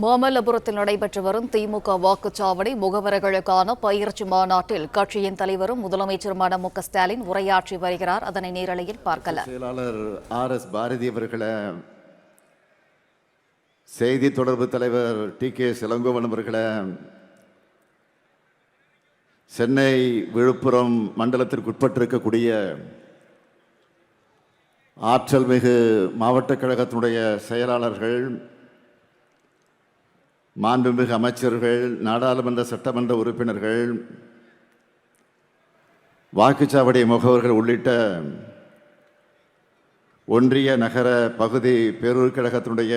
மாமல்லபுரத்தில் நடைபெற்று வரும் திமுக வாக்குச்சாவடி முகவர்களுக்கான பயிற்சி மாநாட்டில் கட்சியின் தலைவரும் முதலமைச்சருமான மு.க.ஸ்டாலின் உரையாற்றி வருகிறார். அதனை நேரலையில் பார்க்கலாம். செயலாளர் ஆர்.எஸ். பாரதி அவர்களை, செய்தி தொடர்பு தலைவர் டி.கே. இளங்கோவன் அவர்களை, சென்னை விழுப்புரம் மண்டலத்திற்கு உட்பட்டிருக்கக்கூடிய ஆற்றல் மிகு மாவட்ட கழகத்தினுடைய செயலாளர்கள், மாண்புமிகு அமைச்சர்கள், நாடாளுமன்ற சட்டமன்ற உறுப்பினர்கள், வாக்குச்சாவடி முகவர்கள் உள்ளிட்ட ஒன்றிய நகர பகுதி பேரூர் கழகத்தினுடைய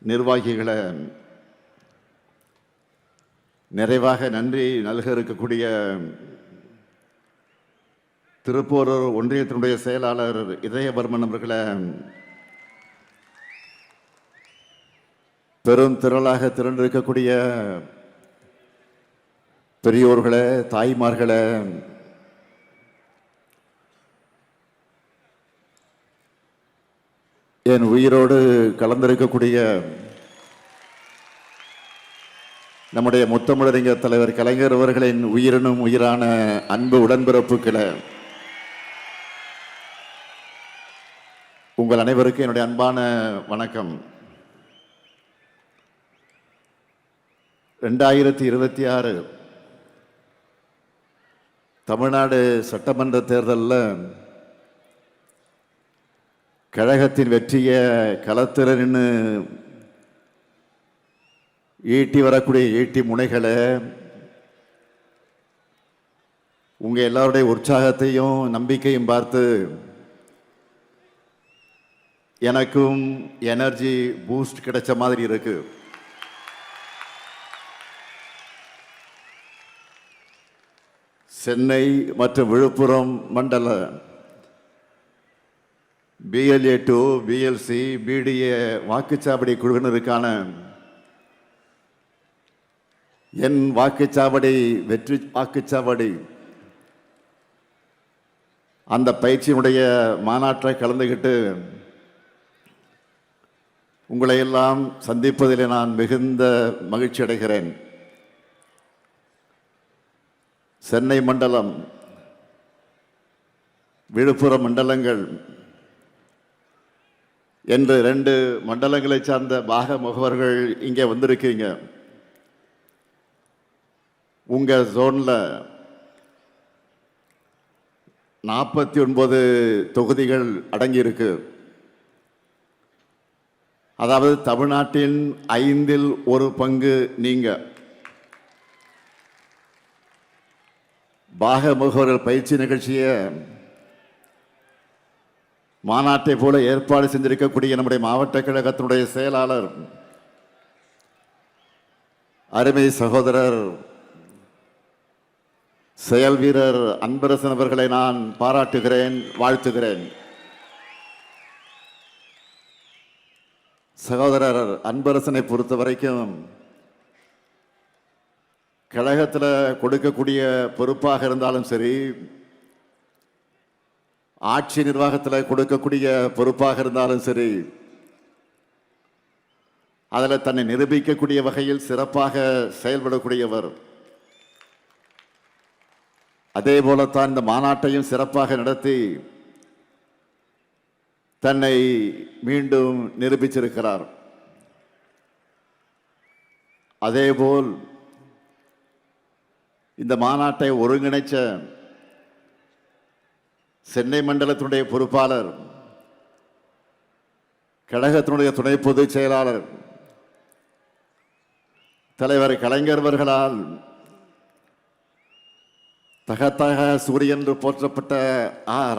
நிர்வாகிகளை, நிறைவாக நன்றி நல்க இருக்கக்கூடிய திருப்போரூர் ஒன்றியத்தினுடைய செயலாளர் இதயவர்மன் அவர்களை, பெரும் திரளாக திரண்டிருக்கக்கூடிய பெரியோர்களே, தாய்மார்களே, என் உயிரோடு கலந்திருக்கக்கூடிய நம்முடைய முத்தமிழறிஞர் தலைவர் கலைஞர் அவர்களின் உயிரினும் உயிரான அன்பு உடன்பிறப்புக்களை, உங்கள் அனைவருக்கும் என்னுடைய அன்பான வணக்கம். 2026 தமிழ்நாடு சட்டமன்ற தேர்தலில் கழகத்தின் வெற்றியை களத்தில் நின்று ஈட்டி வரக்கூடிய ஈட்டி முனைகளை, உங்கள் எல்லாருடைய உற்சாகத்தையும் நம்பிக்கையும் பார்த்து எனக்கும் எனர்ஜி பூஸ்ட் கிடைச்ச மாதிரி இருக்கு. சென்னை மற்றும் விழுப்புரம் மண்டல BLA 2, BLC, BDA வாக்குச்சாவடி குழுவினருக்கான என் வாக்குச்சாவடி வெற்றி வாக்குச்சாவடி அந்த பயிற்சியினுடைய மாநாட்டை கலந்துகிட்டு உங்களை எல்லாம் சந்திப்பதில் நான் மிகுந்த மகிழ்ச்சி அடைகிறேன். சென்னை மண்டலம், விழுப்புரம் மண்டலங்கள் என்று 2 மண்டலங்களை சார்ந்த பாக முகவர்கள் இங்கே வந்திருக்கீங்க. உங்கள் ஜோனில் 49 தொகுதிகள் அடங்கியிருக்கு. அதாவது தமிழ்நாட்டின் 5இல் 1 பங்கு நீங்கள் பாக முகவர்கள் பயிற்சி நிகழ்ச்சியை மாநாட்டை போல ஏற்பாடு செஞ்சிருக்கக்கூடிய நம்முடைய மாவட்ட கழகத்தினுடைய செயலாளர் அருமை சகோதரர் செயல் வீரர் அன்பரசன் அவர்களை நான் பாராட்டுகிறேன், வாழ்த்துகிறேன். சகோதரர் அன்பரசனை பொறுத்த வரைக்கும் கழகத்தில் கொடுக்கக்கூடிய பொறுப்பாக இருந்தாலும் சரி, ஆட்சி நிர்வாகத்தில் கொடுக்கக்கூடிய பொறுப்பாக இருந்தாலும் சரி, அதில் தன்னை நிரூபிக்கக்கூடிய வகையில் சிறப்பாக செயல்படக்கூடியவர். அதே போலத்தான் இந்த மாநாட்டையும் சிறப்பாக நடத்தி தன்னை மீண்டும் நிரூபிச்சிருக்கிறார். அதேபோல் இந்த மாநாட்டை ஒருங்கிணைச்ச சென்னை மண்டலத்தினுடைய பொறுப்பாளர், கழகத்தினுடைய துணை பொதுச் செயலாளர் தலைவர் கலைஞர் அவர்களால் தகத்தக சூரியன் என்று போற்றப்பட்ட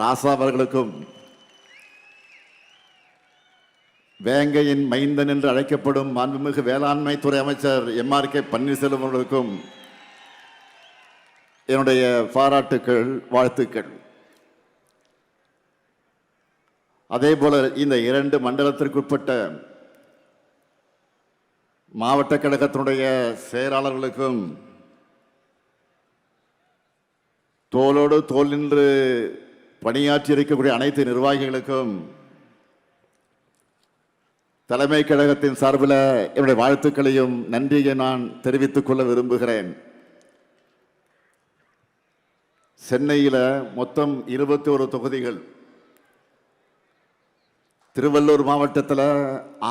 ராசா அவர்களுக்கும், வேங்கையின் மைந்தன் என்று அழைக்கப்படும் மாண்புமிகு வேளாண்மை துறை அமைச்சர் MRK பன்னீர்செல்வம் அவர்களுக்கும் என்னுடைய பாராட்டுக்கள், வாழ்த்துக்கள். அதே போல இந்த 2 மண்டலத்திற்குட்பட்ட மாவட்ட கழகத்தினுடைய செயலாளர்களுக்கும், தோளோடு தோள் நின்று பணியாற்றி இருக்கக்கூடிய அனைத்து நிர்வாகிகளுக்கும் தலைமை கழகத்தின் சார்பில் என்னுடைய வாழ்த்துக்களையும் நன்றியை நான் தெரிவித்துக் கொள்ள விரும்புகிறேன். சென்னையில் மொத்தம் 21 தொகுதிகள், திருவள்ளூர் மாவட்டத்தில்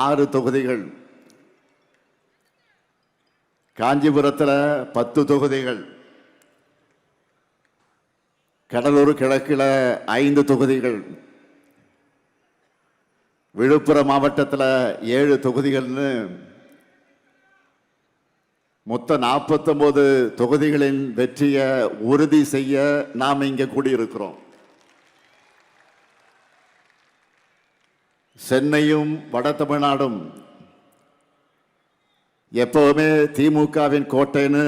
6 தொகுதிகள், காஞ்சிபுரத்தில் 10 தொகுதிகள், கடலூர் கிழக்கில் 5 தொகுதிகள், விழுப்புரம் மாவட்டத்தில் 7 தொகுதிகள்னு மொத்தம் 49 தொகுதிகளின் வெற்றியை உறுதி செய்ய நாம் இங்கே கூடியிருக்கிறோம். சென்னையும் வட தமிழ்நாடும் எப்பவுமே திமுகவின் கோட்டைன்னு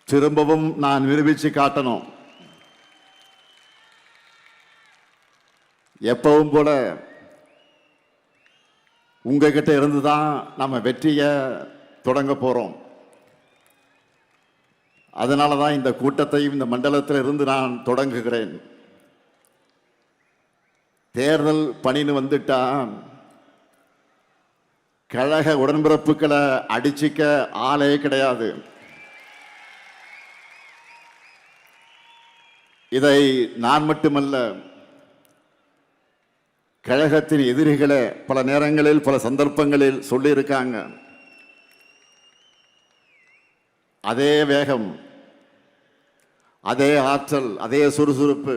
திரும்பவும் நான் நிரூபிச்சு காட்டணும். எப்பவும் போல உங்ககிட்ட இருந்து தான் நம்ம வெற்றியை தொடங்க போறோம். அதனால தான் இந்த கூட்டத்தையும் இந்த மண்டலத்தில் இருந்து நான் தொடங்குகிறேன். தேர்தல் பணின்னு வந்துட்டா கழக உடன்பிறப்புகளை அடிச்சிக்க ஆளே கிடையாது. இதை நான் மட்டுமல்ல, கழகத்தின் எதிரிகளை பல நேரங்களில் பல சந்தர்ப்பங்களில் சொல்லியிருக்காங்க. அதே வேகம், அதே ஆற்றல், அதே சுறுசுறுப்பு,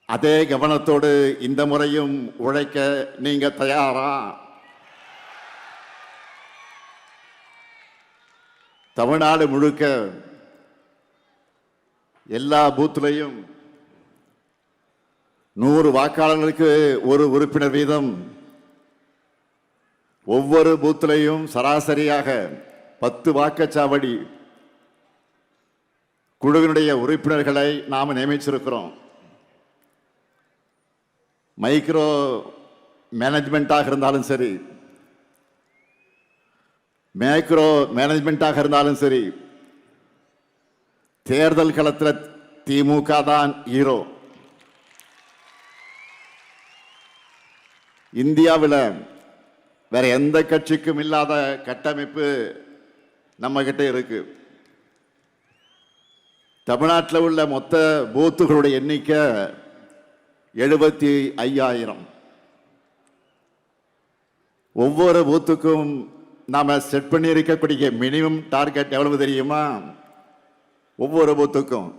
அதே கவனத்தோடு இந்த முறையும் உழைக்க நீங்க தயாரா? தமிழ்நாடு முழுக்க எல்லா பூத்துலையும் 100 வாக்காளர்களுக்கு ஒரு உறுப்பினர் வீதம், ஒவ்வொரு பூத்திலையும் சராசரியாக 10 வாக்குச்சாவடி குழுவினுடைய உறுப்பினர்களை நாம் நியமிச்சிருக்கிறோம். மைக்ரோ மேனேஜ்மெண்ட்டாக இருந்தாலும் சரி, மேக்ரோ மேனேஜ்மெண்ட்டாக இருந்தாலும் சரி, தேர்தல் களத்தில் திமுக தான் ஹீரோ. இந்தியாவில் வேற எந்த கட்சிக்கும் இல்லாத கட்டமைப்பு நம்ம கிட்ட இருக்கு. தமிழ்நாட்டில் உள்ள மொத்த பூத்துகளுடைய எண்ணிக்கை 75,000. ஒவ்வொரு பூத்துக்கும் நாம செட் பண்ணி இருக்கக்கூடிய மினிமம் டார்கெட் எவ்வளவு தெரியுமா? ஒவ்வொரு பூத்துக்கும்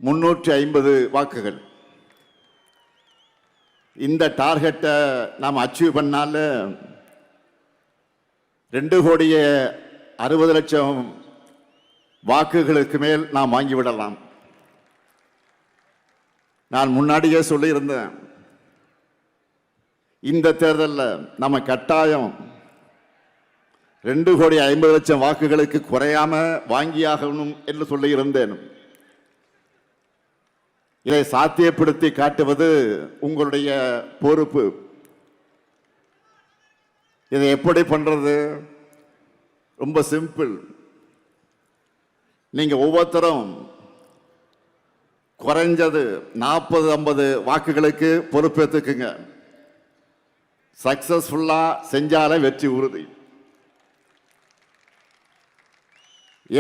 350 வாக்குகள். இந்த டார்கெட்டை நாம் அச்சீவ் பண்ணால 2,60,00,000 வாக்குகளுக்கு மேல் நாம் வாங்கிவிடலாம். நான் முன்னாடியே சொல்லியிருந்தேன், இந்த தேர்தலில் நம்ம கட்டாயம் 2,50,00,000 வாக்குகளுக்கு குறையாம வாங்கியாகணும் என்று சொல்லியிருந்தேன். இதை சாத்தியப்படுத்தி காட்டுவது உங்களுடைய பொறுப்பு. இதை எப்படி பண்றது? ரொம்ப சிம்பிள். நீங்க ஒவ்வொருத்தரும் குறைஞ்சது 40-50 வாக்குகளுக்கு பொறுப்பேற்றுக்குங்க. சக்சஸ்ஃபுல்லா செஞ்சாலே வெற்றி உறுதி.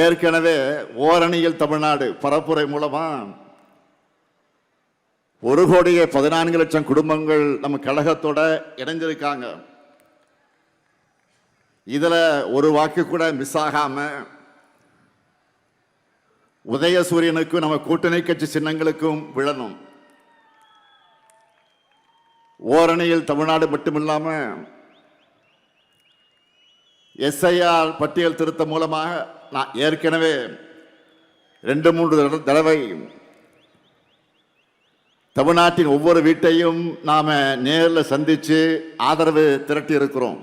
ஏற்கனவே ஓரணியில் தமிழ்நாடு பரப்புரை மூலமா 1,14,00,000 குடும்பங்கள் நம்ம கழகத்தோட இணைஞ்சிருக்காங்க. இதுல ஒரு வாக்கு கூட மிஸ் ஆகாம உதயசூரியனுக்கும் நம்ம கூட்டணி கட்சி சின்னங்களுக்கும் விழணும். ஓரணியில் தமிழ்நாடு மட்டுமில்லாம SIR பட்டியல் திருத்தம் மூலமாக நான் ஏற்கனவே 2-3 தடவை தமிழ்நாட்டின் ஒவ்வொரு வீட்டையும் நாம நேரில் சந்திச்சு ஆதரவு திரட்டி இருக்கிறோம்.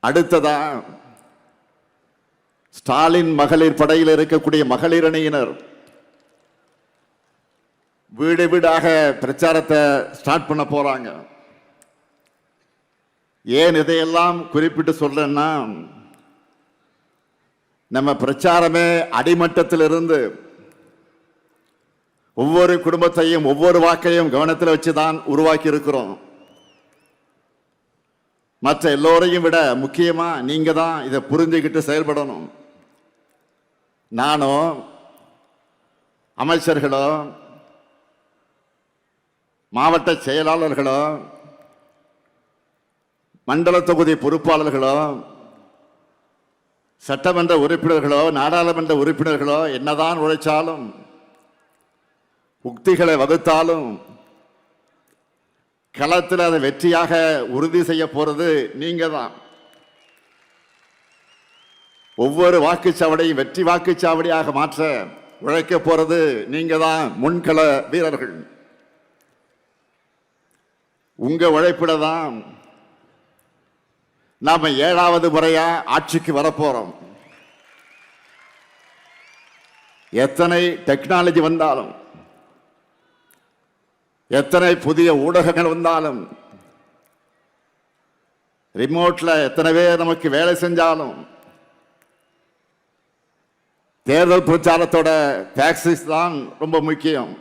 அடுத்ததா ஸ்டாலின் மகளிர் படையில் இருக்கக்கூடிய மகளிர் அணியினர் வீடு வீடாக பிரச்சாரத்தை ஸ்டார்ட் பண்ண போறாங்க. ஏன் இதையெல்லாம் குறிப்பிட்டு சொல்றேன்னா, நம்ம பிரச்சாரமே அடிமட்டத்திலிருந்து ஒவ்வொரு குடும்பத்தையும் ஒவ்வொரு வாக்கையும் கவனத்தில் வச்சுதான் உருவாக்கி இருக்கிறோம். மற்ற எல்லோரையும் விட முக்கியமா நீங்க தான் இதை புரிஞ்சுக்கிட்டு செயல்படணும். நானோ அமைச்சர்களோ மாவட்ட செயலாளர்களோ மண்டல தொகுதி பொறுப்பாளர்களோ சட்டமன்ற உறுப்பினர்களோ நாடாளுமன்ற உறுப்பினர்களோ என்னதான் உழைச்சாலும் உக்திகளை வகுத்தாலும் களத்தில் அதை வெற்றியாக உறுதி செய்ய போறது நீங்க தான். ஒவ்வொரு வாக்குச்சாவடியும் வெற்றி வாக்குச்சாவடியாக மாற்ற உழைக்க போறது நீங்க தான் முன்கள வீரர்கள். உங்க உழைப்பிட தான் நாம 7வது முறையா ஆட்சிக்கு வரப்போறோம். எத்தனை டெக்னாலஜி வந்தாலும் எத்தனை புதிய ஊடகங்கள் வந்தாலும் ரிமோட்ல எத்தனை பேர் நமக்கு வேலை செஞ்சாலும் தேர்தல் பிரச்சாரத்தோட டாக்ஸிஸ் தான் ரொம்ப முக்கியம்.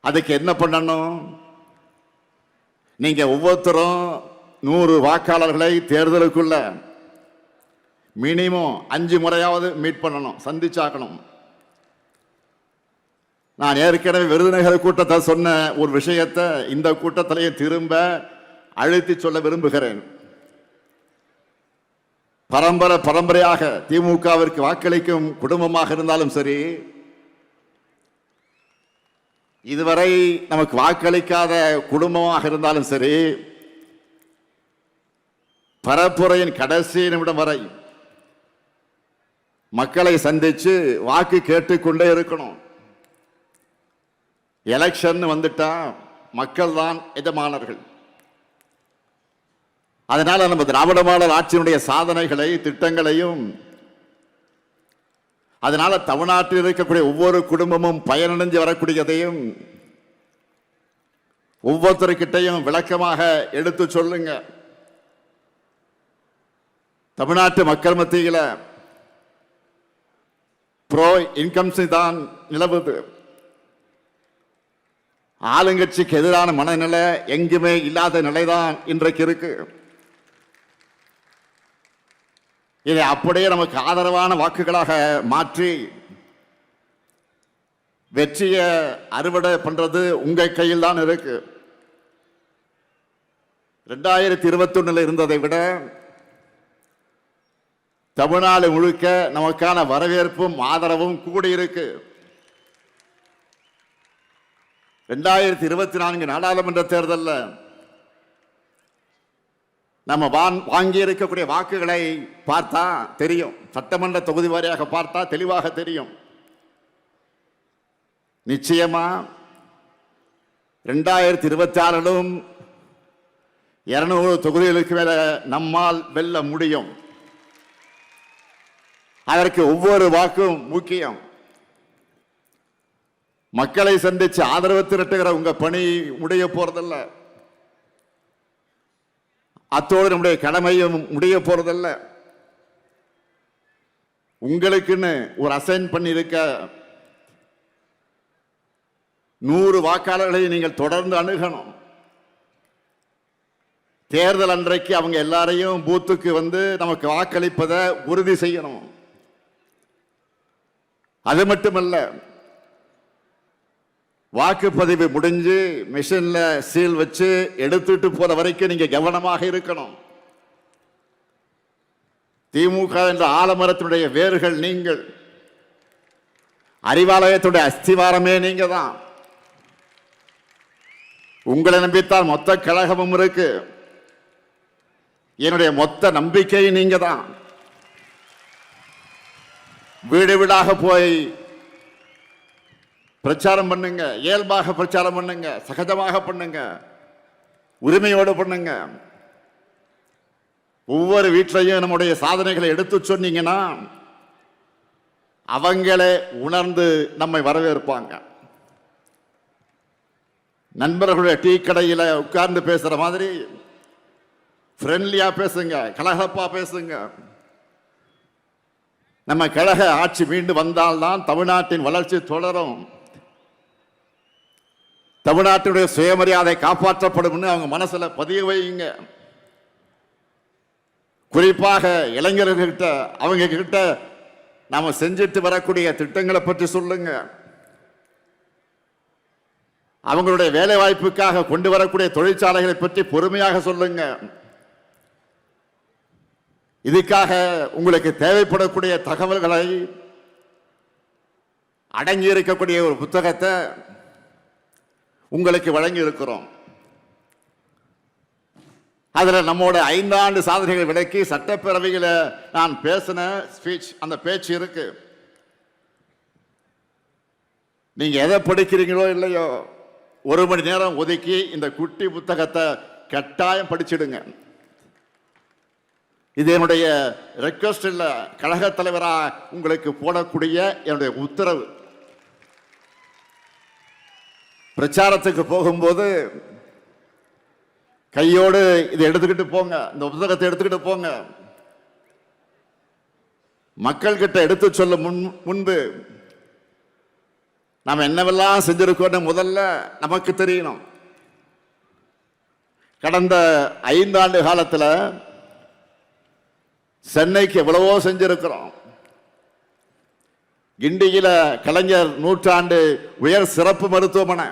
அதுக்கு என்ன பண்ணணும்? நீங்க ஒவ்வொருத்தரும் 100 வாக்காளர்களை தேர்தலுக்குள்ள மினிமம் 5 முறையாவது மீட் பண்ணணும், சந்திச்சாக்கணும். நான் ஏற்கனவே விருதுநகர் கூட்டத்தை சொன்ன ஒரு விஷயத்தை இந்த கூட்டத்திலேயே திரும்ப அழுத்தி சொல்ல விரும்புகிறேன். பரம்பரையாக திமுகவிற்கு வாக்களிக்கும் குடும்பமாக இருந்தாலும் சரி, இதுவரை நமக்கு வாக்களிக்காத குடும்பமாக இருந்தாலும் சரி, பரப்புரையின் கடைசி நிமிடம் வரை மக்களை சந்திச்சு வாக்கு கேட்டுக்கொண்டே இருக்கணும். எலெக்ஷன் வந்துட்டா மக்கள் தான் எஜமானர்கள். அதனால நம்ம திராவிட மாடல் ஆட்சியினுடைய சாதனைகளை திட்டங்களையும் அதனால தமிழ்நாட்டில் இருக்கக்கூடிய ஒவ்வொரு குடும்பமும் பயனடைஞ்சு வரக்கூடியதையும் ஒவ்வொருத்தருக்கிட்டையும் விளக்கமாக எடுத்து சொல்லுங்க. தமிழ்நாட்டு மக்கள் மத்தியில் ப்ரோ இன்கம்ஸ் தான் நிலவுது. ஆளுங்கட்சிக்கு எதிரான மனநிலை எங்குமே இல்லாத நிலைதான் இன்றைக்கு இருக்கு. இதை அப்படியே நமக்கு ஆதரவான வாக்குகளாக மாற்றி வெற்றியை அறுவடை பண்றது உங்க கையில் தான் இருக்கு. 2021 இருந்ததை விட தமிழ்நாடு முழுக்க நமக்கான வரவேற்பும் ஆதரவும் கூடியிருக்கு. 2024 நாடாளுமன்ற தேர்தலில் நம்ம வாங்கி இருக்கக்கூடிய வாக்குகளை பார்த்தா தெரியும். சட்டமன்ற தொகுதி வாரியாக பார்த்தா தெளிவாக தெரியும். நிச்சயமா 2026 200 தொகுதிகளுக்கு மேல நம்மால் வெல்ல முடியும். அதற்கு ஒவ்வொரு வாக்கும் முக்கியம். மக்களை சந்திச்சு ஆதரவு திரட்டுகிற உங்க பணி முடிய போறதில்ல. அத்தோடு நம்முடைய கடமையும் முடிய போறதில்ல. உங்களுக்குன்னு ஒரு அசைன் பண்ணியிருக்க 100 வாக்காளர்களை நீங்கள் தொடர்ந்து அணுகணும். தேர்தல் அன்றைக்கு அவங்க எல்லாரையும் பூத்துக்கு வந்து நமக்கு வாக்களிப்பதை உறுதி செய்யணும். அது மட்டுமல்ல, வாக்குப்பதிவு முடிஞ்சு மிஷின்ல சீல் வச்சு எடுத்துட்டு போற வரைக்கும் நீங்க கவனமாக இருக்கணும். திமுக என்ற ஆலமரத்தினுடைய வேர்கள் நீங்கள். அறிவாலயத்துடைய அஸ்திவாரமே நீங்க தான். உங்களை நம்பித்தான் மொத்த கழகமும் இருக்கு. என்னுடைய மொத்த நம்பிக்கை நீங்க தான். வீடு வீடாக போய் பிரச்சாரம் பண்ணுங்க, இயல்பாக பிரச்சாரம் பண்ணுங்க, சகஜமாக பண்ணுங்க, உரிமையோடு பண்ணுங்க. ஒவ்வொரு வீட்டிலையும் நம்முடைய சாதனைகளை எடுத்து சொன்னீங்கன்னா அவங்களே உணர்ந்து நம்மை வரவேற்பாங்க. நண்பர்களுடைய டீ கடையில் உட்கார்ந்து பேசுற மாதிரி ஃப்ரெண்ட்லியா பேசுங்க, கலகலப்பா பேசுங்க. நம்ம கழக ஆட்சி மீண்டும் வந்தால்தான் தமிழ்நாட்டின் வளர்ச்சி தொடரும், தமிழ்நாட்டுடைய சுயமரியாதை காப்பாற்றப்படும் அவங்க மனசுல பதிய வையுங்க. குறிப்பாக இளைஞர்கள்கிட்ட அவங்க கிட்ட நாம செஞ்சுட்டு வரக்கூடிய திட்டங்களை பற்றி சொல்லுங்க. அவங்களுடைய வேலை வாய்ப்புக்காக கொண்டு வரக்கூடிய தொழிற்சாலைகளை பற்றி பொறுமையாக சொல்லுங்க. இதுக்காக உங்களுக்கு தேவைப்படக்கூடிய தகவல்களை அடங்கி இருக்கக்கூடிய ஒரு புத்தகத்தை உங்களுக்கு வழங்கி இருக்கிறோம். அதுல நம்மோட 5 ஆண்டு சாதனைகளை விளக்கி சட்டப்பேரவையில் நான் பேசின ஸ்பீச், அந்த பேச்சு இருக்கு. நீங்க எதை படிக்கிறீங்களோ இல்லையோ 1 மணி நேரம் ஒதுக்கி இந்த குட்டி புத்தகத்தை கட்டாயம் படிச்சிடுங்க. இது என்னுடைய ரெக்வஸ்ட் இல்ல, கழக தலைவரா உங்களுக்கு போடக்கூடிய என்னுடைய உத்தரவு. பிரச்சாரத்துக்கு போகும்போது கையோடு இதை எடுத்துக்கிட்டு போங்க, இந்த புத்தகத்தை எடுத்துக்கிட்டு போங்க. மக்கள் கிட்ட எடுத்து சொல்ல முன்பு நாம் என்னவெல்லாம் செஞ்சிருக்கோம் முதல்ல நமக்கு தெரியணும். கடந்த 5 ஆண்டு காலத்தில் சென்னைக்கு எவ்வளவோ செஞ்சிருக்கிறோம். கிண்டியில கலைஞர் 100ஆண்டு உயர் சிறப்பு மருத்துவமனை,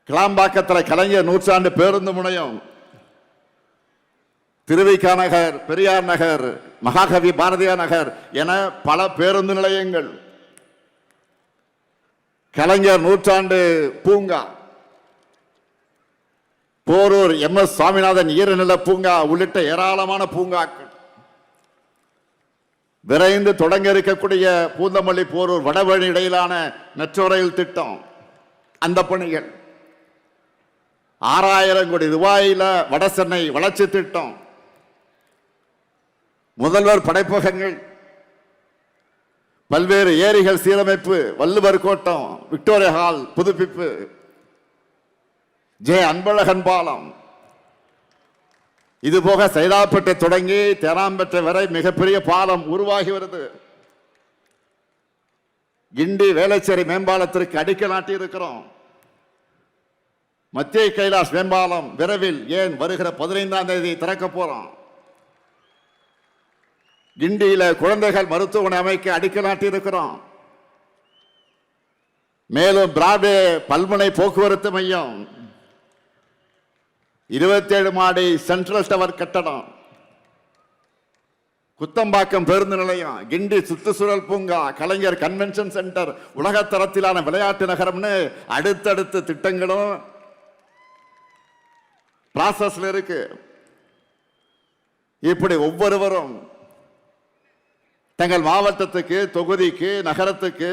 கிளாம்பாக்கத்தில் கலைஞர் 100ஆண்டு பேருந்து முனையம், திருவிக நகர், பெரியார் நகர், மகாகவி பாரதியார் நகர் என பல பேருந்து நிலையங்கள், கலைஞர் 100ஆண்டு பூங்கா, போரூர் MS சுவாமிநாதன் ஈரநில பூங்கா உள்ளிட்ட ஏராளமான பூங்காக்கள், விரைந்து தொடங்க இருக்கக்கூடிய பூந்தமல்லி போரூர் வடவழி இடையிலான மெட்ரோ ரயில் திட்டம், அந்த பணிகள், 6000 கோடி ரூபாயில வடசென்னை வளர்ச்சி திட்டம், முதல்வர் படைப்பகங்கள், பல்வேறு ஏரிகள் சீரமைப்பு, வள்ளுவர் கோட்டம், விக்டோரியா ஹால் புதுப்பிப்பு, ஜே அன்பழகன் பாலம், இதுபோக சைதாப்பேட்டை தொடங்கி தேனாம்பேட்டை வரை மிகப்பெரிய பாலம் உருவாகி வருது. கிண்டி வேளச்சேரி மேம்பாலத்திற்கு அடிக்கல் நாட்டி இருக்கிறோம். மத்திய கைலாஷ் மேம்பாலம் விரைவில், ஏன் வருகிற 15ஆம் தேதி திறக்க போறோம். கிண்டியில குழந்தைகள் மருத்துவமனை அமைக்க அடிக்கல் நாட்டி இருக்கிறோம். மேலும் பிராட்வே பல்முனை போக்குவரத்து மையம், 27 மாடி சென்ட்ரல் டவர் கட்டடம், குத்தம்பாக்கம் பேருந்து நிலையம், கிண்டி சுற்றுச்சூழல் பூங்கா, கலைஞர் கன்வென்ஷன் சென்டர், உலகத்தரத்திலான விளையாட்டு நகரம்னு அடுத்தடுத்த திட்டங்களும் ப்ராசஸ்ல இருக்கு. இப்படி ஒவ்வொருவரும் தங்கள் மாவட்டத்துக்கு, தொகுதிக்கு, நகரத்துக்கு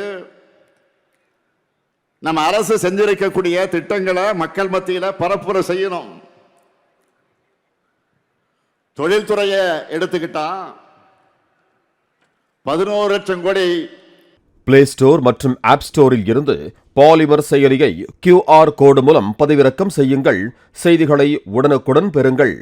நம்ம அரசு செஞ்சிருக்கக்கூடிய திட்டங்களை மக்கள் மத்தியில் பரப்புரை செய்யணும். தொழில்துறையை எடுத்துக்கிட்டா 11 லட்சம் கோடி. பிளே ஸ்டோர் மற்றும் ஆப் ஸ்டோரில் இருந்து பாலிமர் செயலியை QR கோடு மூலம் பதிவிறக்கம் செய்யுங்கள். செய்திகளை உடனுக்குடன் பெறுங்கள்.